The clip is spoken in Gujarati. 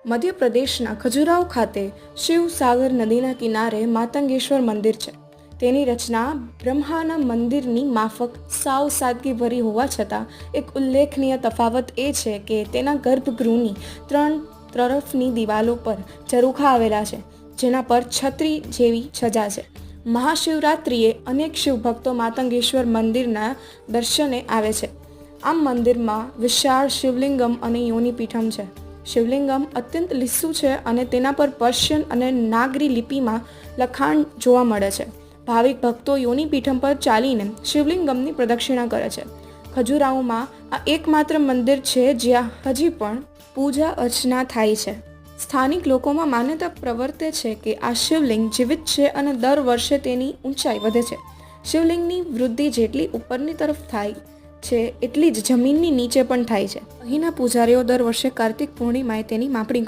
મધ્યપ્રદેશના ખજુરાહો ખાતે શિવસાગર નદીના કિનારે માતંગેશ્વર મંદિર છે. તેની રચના બ્રહ્માના મંદિરની માફક સાવ સાદગીભરી હોવા છતાં એક ઉલ્લેખનીય તફાવત એ છે કે તેના ગર્ભગૃહની 3 તરફની દિવાલો પર ઝરૂખા આવેલા છે, જેના પર છત્રી જેવી સજા છે. મહાશિવરાત્રિએ અનેક શિવભક્તો માતંગેશ્વર મંદિરના દર્શને આવે છે. આ મંદિરમાં વિશાળ શિવલિંગમ અને યોનિપીઠમ છે. શિવલિંગમ અત્યંત લીસું છે અને તેના પર પર્શિયન અને નાગરી લિપિમાં લખાણ જોવા મળે છે. ભાવિક ભક્તો યોનિપીઠમ પર ચાલીને શિવલિંગમની પ્રદક્ષિણા કરે છે. ખજુરાહોમાં આ એકમાત્ર મંદિર છે જ્યાં હજી પણ પૂજા અર્ચના થાય છે. સ્થાનિક લોકોમાં માન્યતા પ્રવર્તે છે કે આ શિવલિંગ જીવિત છે અને દર વર્ષે તેની ઊંચાઈ વધે છે. શિવલિંગની વૃદ્ધિ જેટલી ઉપરની તરફ થાય છે એટલી જ જમીનની નીચે પણ થાય છે. અહીંના પૂજારીઓ દર વર્ષે કાર્તિક પૂર્ણિમાએ તેની માપણી